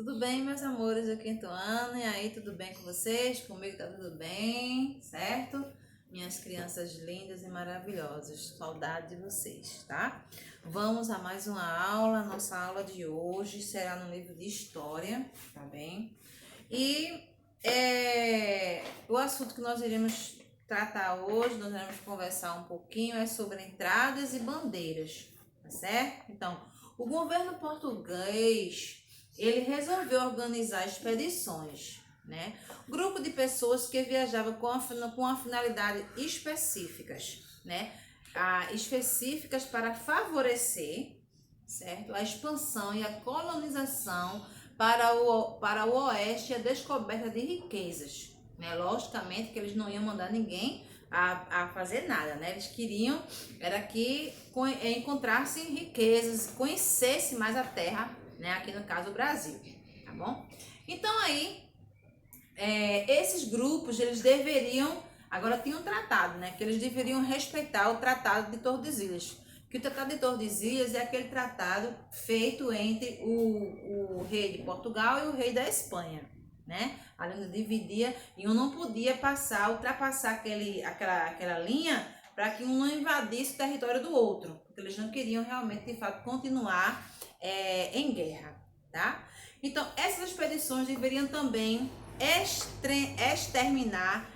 Tudo bem, meus amores do quinto ano? E aí, tudo bem com vocês? Comigo tá tudo bem, certo? Minhas crianças lindas e maravilhosas, saudade de vocês, tá? Vamos a mais uma aula. Nossa aula de hoje será no livro de História, tá bem? E o assunto que nós iremos tratar hoje, nós iremos conversar um pouquinho, é sobre entradas e bandeiras, tá certo? Então, o governo português, ele resolveu organizar expedições, né? Grupo de pessoas que viajavam com a finalidade específicas, né? Específicas para favorecer, certo? A expansão e a colonização para o oeste e a descoberta de riquezas, né? Logicamente que eles não iam mandar ninguém a fazer nada, né? Eles queriam era que encontrassem riquezas, conhecesse mais a terra, né? Aqui no caso o Brasil, tá bom? Então aí esses grupos eles deveriam, agora tinha um tratado, né? Que eles deveriam respeitar o Tratado de Tordesilhas. Que o Tratado de Tordesilhas é aquele tratado feito entre o rei de Portugal e o rei da Espanha, né? Ali dividia e um não podia ultrapassar aquela linha para que um não invadisse o território do outro, porque eles não queriam realmente, de fato, continuar em guerra, tá? Então, essas expedições deveriam também exterminar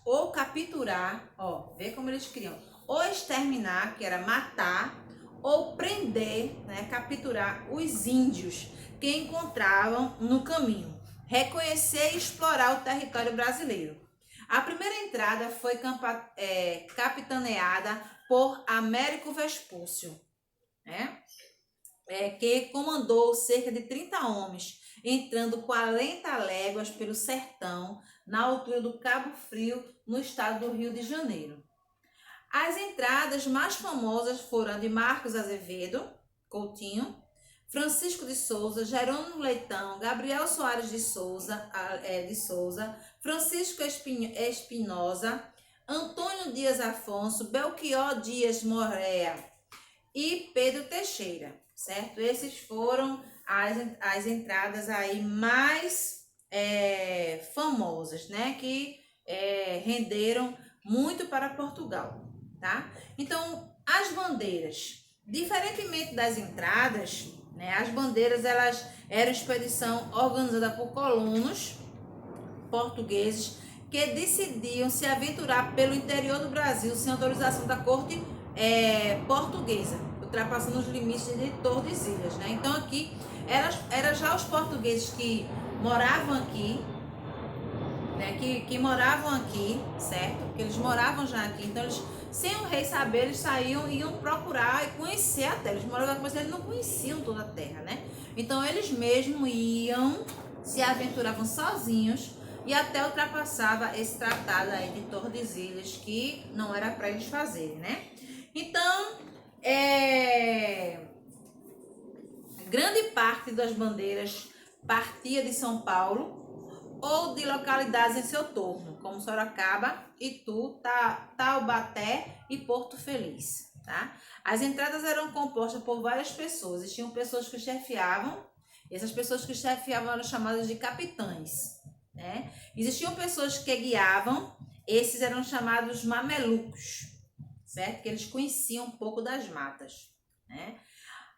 ou capturar, vê como eles queriam, ou exterminar, que era matar, ou prender, né, capturar os índios que encontravam no caminho, reconhecer e explorar o território brasileiro. A primeira entrada foi capitaneada por Américo Vespúcio, né? Que comandou cerca de 30 homens, entrando 40 léguas pelo sertão, na altura do Cabo Frio, no estado do Rio de Janeiro. As entradas mais famosas foram a de Marcos Azevedo Coutinho, Francisco de Souza, Jerônimo Leitão, Gabriel Soares de Souza, Francisco Espinosa, Antônio Dias Afonso, Belchior Dias Moreira e Pedro Teixeira, certo? Esses foram as entradas aí mais famosas, né? Que renderam muito para Portugal, tá? Então, as bandeiras, diferentemente das entradas, né? As bandeiras, elas eram expedição organizada por colonos portugueses que decidiam se aventurar pelo interior do Brasil sem autorização da corte portuguesa, ultrapassando os limites de Tordesilhas, né? Então aqui era já os portugueses que moravam aqui, né? Que moravam aqui, certo? Que eles moravam já aqui, então eles, sem o rei saber, eles saíam e iam procurar e conhecer a terra. Eles moravam aqui, mas eles não conheciam toda a terra, né? Então eles mesmos iam, se aventuravam sozinhos e até ultrapassava esse tratado aí de Tordesilhas, que não era para eles fazerem, né? Então, grande parte das bandeiras partia de São Paulo ou de localidades em seu torno, como Sorocaba, Itu, Taubaté e Porto Feliz, tá? As entradas eram compostas por várias pessoas, existiam pessoas que chefiavam, e essas pessoas que chefiavam eram chamadas de capitães, né? Existiam pessoas que guiavam, esses eram chamados mamelucos, certo? Que eles conheciam um pouco das matas, né?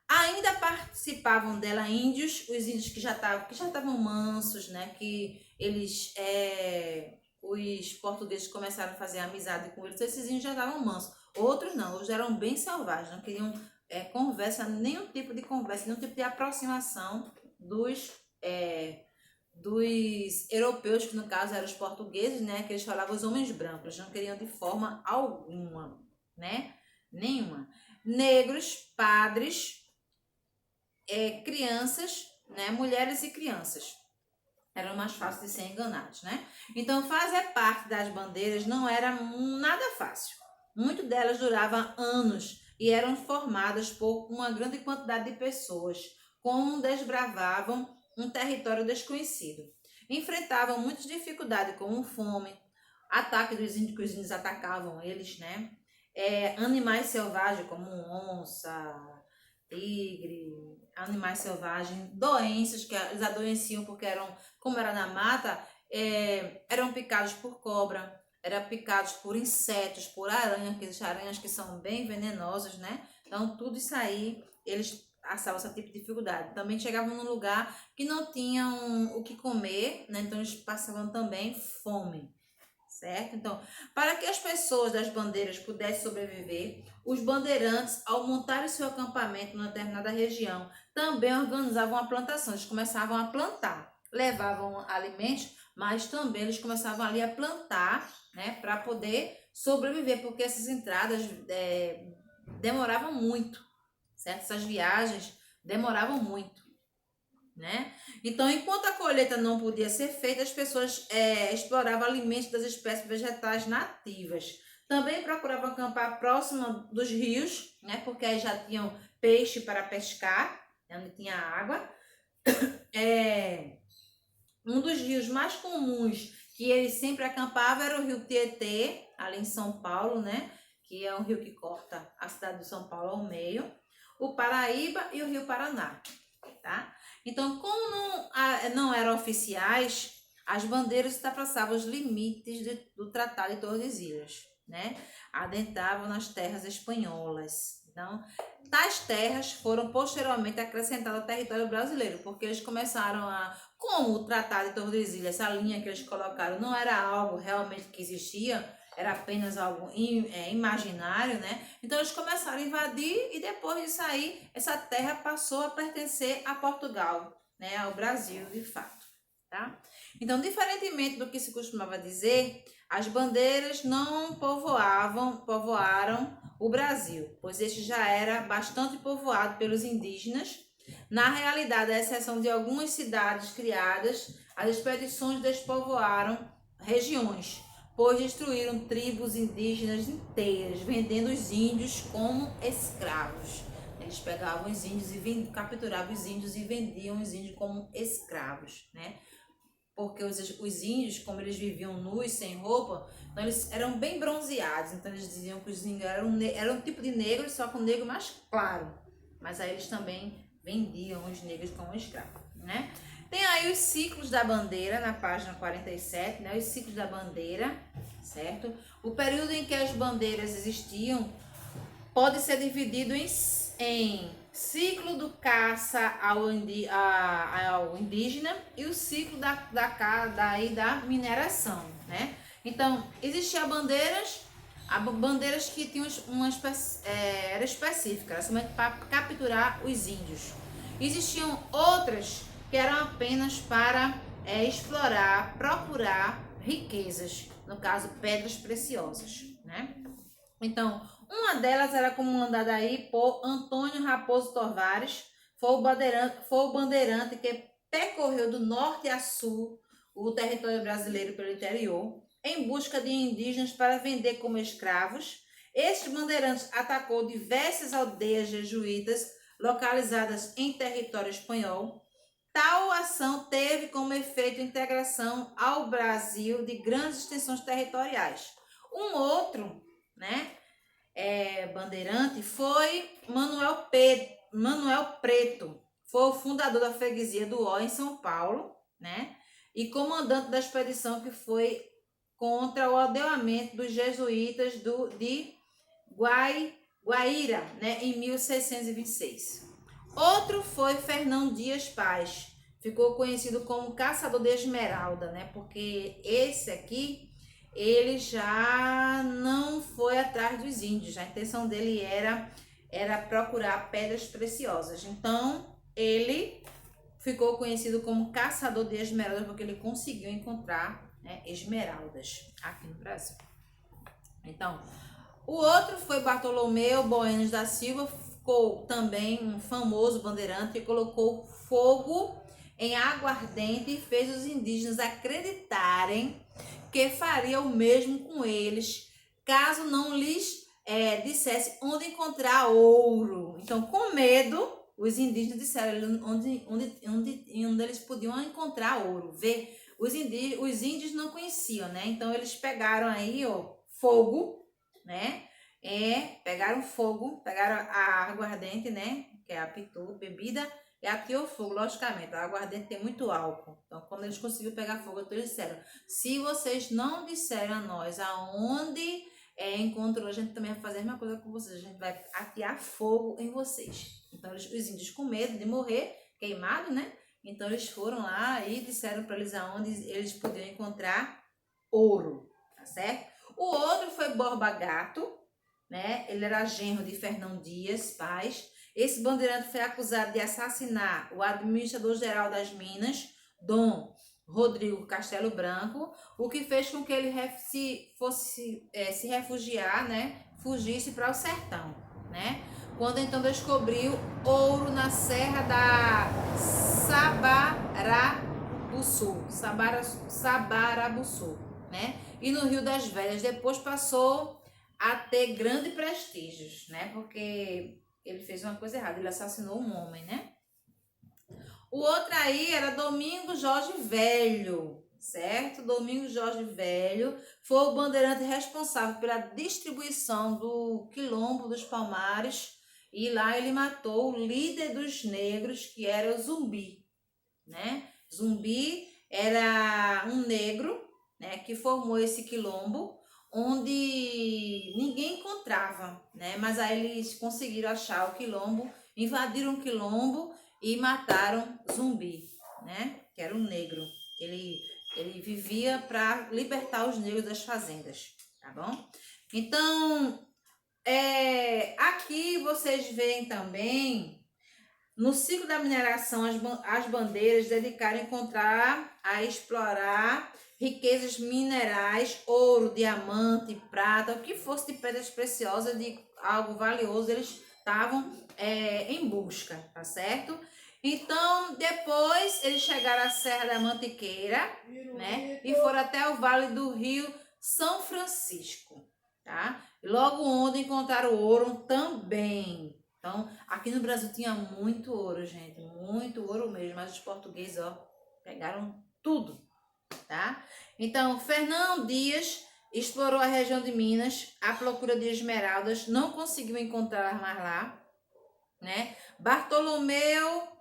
Ainda participavam dela índios, os índios que já estavam mansos, né? Que eles, os portugueses começaram a fazer amizade com eles, esses índios já estavam mansos. Outros não, outros eram bem selvagens, não queriam conversa, nenhum tipo de conversa, nenhum tipo de aproximação dos europeus, que no caso eram os portugueses, né? Que eles falavam os homens brancos, eles não queriam de forma alguma, né? Nenhuma. Negros, padres, crianças, né? Mulheres e crianças. Eram mais fáceis de ser enganados, né? Então, fazer parte das bandeiras não era nada fácil. Muitas delas duravam anos e eram formadas por uma grande quantidade de pessoas, como desbravavam um território desconhecido. Enfrentavam muitas dificuldades, como fome, ataque dos índios, que os índios atacavam eles, né? Animais selvagens, como onça, tigre, animais selvagens, doenças que eles adoeciam porque como era na mata, eram picados por cobra, eram picados por insetos, por aranha, aqueles aranhas que são bem venenosas, né? Então, tudo isso aí, eles passavam esse tipo de dificuldade. Também chegavam num lugar que não tinham o que comer, né? Então, eles passavam também fome. Certo? Então, para que as pessoas das bandeiras pudessem sobreviver, os bandeirantes, ao montar o seu acampamento numa determinada região, também organizavam a plantação. Eles começavam a plantar, levavam alimentos, mas também eles começavam ali a plantar, né, para poder sobreviver, porque essas entradas demoravam muito, certo? Essas viagens demoravam muito, né? Então, enquanto a colheita não podia ser feita, as pessoas exploravam alimentos das espécies vegetais nativas. Também procuravam acampar próximo dos rios, né? Porque aí já tinham peixe para pescar, né? Onde tinha água. Um dos rios mais comuns que eles sempre acampavam era o rio Tietê, ali em São Paulo, né? Que é um rio que corta a cidade de São Paulo ao meio. O Paraíba e o rio Paraná, tá? Então, como não eram oficiais, as bandeiras ultrapassavam os limites do Tratado de Tordesilhas, né? Adentravam nas terras espanholas. Então, tais terras foram posteriormente acrescentadas ao território brasileiro, porque eles começaram como o Tratado de Tordesilhas, essa linha que eles colocaram, não era algo realmente que existia, era apenas algo imaginário, né? Então eles começaram a invadir e depois disso aí, essa terra passou a pertencer a Portugal, né? Ao Brasil, de fato, tá? Então, diferentemente do que se costumava dizer, as bandeiras não povoaram o Brasil, pois este já era bastante povoado pelos indígenas. Na realidade, à exceção de algumas cidades criadas, as expedições despovoaram regiões, pois destruíram tribos indígenas inteiras, vendendo os índios como escravos. Eles pegavam os índios e capturavam os índios e vendiam os índios como escravos, né? Porque os índios, como eles viviam nus, sem roupa, então eles eram bem bronzeados. Então eles diziam que os índios eram um tipo de negro, só com um negro mais claro. Mas aí eles também vendiam os negros como escravos, né? Tem aí os ciclos da bandeira, na página 47, né? Os ciclos da bandeira, certo? O período em que as bandeiras existiam pode ser dividido em ciclo do caça ao indígena e o ciclo da mineração, né? Então, existiam bandeiras que tinham era específica, era somente para capturar os índios. Existiam outras que eram apenas para explorar, procurar riquezas, no caso, pedras preciosas, né? Então, uma delas era comandada aí por Antônio Raposo Tavares, foi o bandeirante que percorreu do norte a sul o território brasileiro pelo interior, em busca de indígenas para vender como escravos. Este bandeirante atacou diversas aldeias jesuítas localizadas em território espanhol. Tal ação teve como efeito a integração ao Brasil de grandes extensões territoriais. Um outro, né, bandeirante foi Manuel Preto, foi o fundador da freguesia do Ó em São Paulo, né, e comandante da expedição que foi contra o aldeamento dos jesuítas de Guaíra, né, em 1626. Outro foi Fernão Dias Paz, ficou conhecido como Caçador de Esmeralda, né, porque esse aqui ele já não foi atrás dos índios, a intenção dele era procurar pedras preciosas. Então, ele ficou conhecido como Caçador de Esmeraldas porque ele conseguiu encontrar, né, esmeraldas aqui no Brasil. Então, o outro foi Bartolomeu Boenos da Silva, ficou também um famoso bandeirante que colocou fogo em aguardente e fez os indígenas acreditarem que faria o mesmo com eles, caso não lhes dissesse onde encontrar ouro. Então, com medo, os indígenas disseram onde eles podiam encontrar ouro. Vê, os índios não conheciam, né? Então, eles pegaram aí, ó, fogo, né? Pegaram fogo, pegaram a aguardente, né? Que é a pitu, bebida, e ateou fogo, logicamente. A aguardente tem muito álcool. Então, quando eles conseguiram pegar fogo, então eles disseram: se vocês não disserem a nós aonde encontrou, a gente também vai fazer a mesma coisa com vocês. A gente vai atear fogo em vocês. Então, os índios, com medo de morrer queimados, né? Então, eles foram lá e disseram para eles aonde eles podiam encontrar ouro, tá certo? O outro foi Borba Gato, né? Ele era genro de Fernão Dias Paz. Esse bandeirante foi acusado de assassinar o administrador-geral das Minas, Dom Rodrigo Castelo Branco, o que fez com que ele se refugiar, né? Fugisse para o sertão, né? Quando então descobriu ouro na serra da Sabarabuçu, né? E no Rio das Velhas. Depois passou a ter grande prestígios, né? Porque ele fez uma coisa errada, ele assassinou um homem, né? O outro aí era Domingos Jorge Velho, certo? Domingos Jorge Velho foi o bandeirante responsável pela distribuição do Quilombo dos Palmares, e lá ele matou o líder dos negros, que era o Zumbi, né? Zumbi era um negro, né, que formou esse quilombo, onde ninguém encontrava, né? Mas aí eles conseguiram achar o quilombo, invadiram o quilombo e mataram Zumbi, né? Que era um negro. Ele vivia para libertar os negros das fazendas, tá bom? Então, aqui vocês veem também, no ciclo da mineração, as bandeiras dedicaram a encontrar, a explorar riquezas minerais, ouro, diamante, prata, o que fosse de pedras preciosas, de algo valioso, eles estavam em busca, tá certo? Então, depois eles chegaram à Serra da Mantiqueira, né? E foram até o Vale do Rio São Francisco, tá? Logo onde encontraram ouro também. Então, aqui no Brasil tinha muito ouro, gente, muito ouro mesmo, mas os portugueses, ó, pegaram tudo, tá? Então, Fernão Dias explorou a região de Minas à procura de esmeraldas, não conseguiu encontrar mais lá, né? Bartolomeu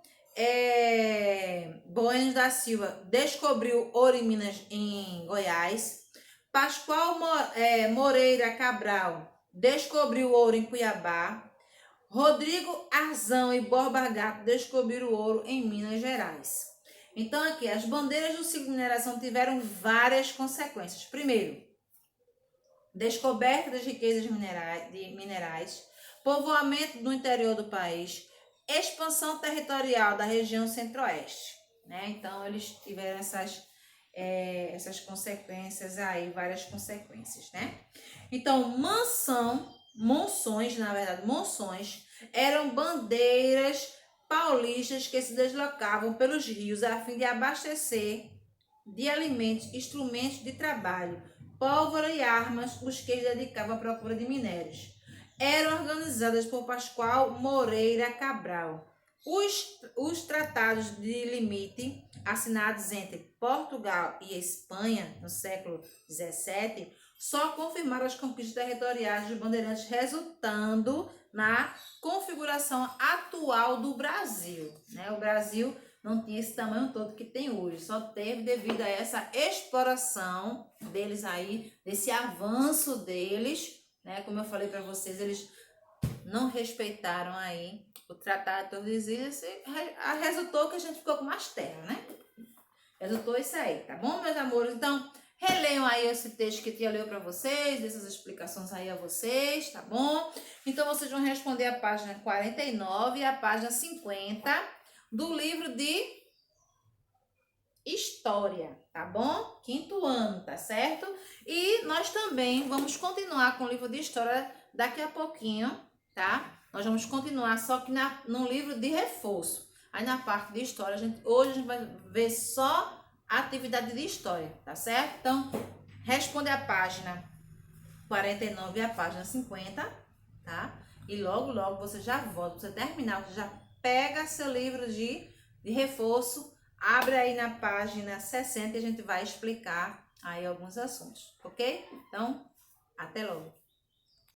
Boenos da Silva descobriu ouro em Minas, em Goiás. Pascoal Moreira Cabral descobriu ouro em Cuiabá. Rodrigo Arzão e Borba Gato descobriram ouro em Minas Gerais. Então, aqui, as bandeiras do ciclo de mineração tiveram várias consequências. Primeiro, descoberta das riquezas minerais, povoamento do interior do país, expansão territorial da região centro-oeste, né? Então, eles tiveram essas consequências aí, várias consequências, né? Então, monções eram bandeiras paulistas que se deslocavam pelos rios a fim de abastecer de alimentos, instrumentos de trabalho, pólvora e armas, os que dedicavam à procura de minérios. Eram organizadas por Pascoal Moreira Cabral. Os tratados de limite assinados entre Portugal e Espanha no século XVII só confirmaram as conquistas territoriais dos bandeirantes, resultando na configuração atual do Brasil, né? O Brasil não tinha esse tamanho todo que tem hoje, só teve devido a essa exploração deles aí, desse avanço deles, né? Como eu falei para vocês, eles não respeitaram aí o Tratado de Tordesilhas, resultou que a gente ficou com mais terra, né? Resultou isso aí, tá bom, meus amores? Então, releiam aí esse texto que eu leu para vocês, dessas explicações aí a vocês, tá bom? Então, vocês vão responder a página 49 e a página 50 do livro de História, tá bom? Quinto ano, tá certo? E nós também vamos continuar com o livro de História daqui a pouquinho, tá? Nós vamos continuar, só que no livro de reforço. Aí na parte de História, hoje a gente vai ver só a atividade de História, tá certo? Então, responde a página 49 e a página 50, tá? E logo, logo você já volta, você terminar, você já pega seu livro de reforço, abre aí na página 60 e a gente vai explicar aí alguns assuntos, ok? Então, até logo!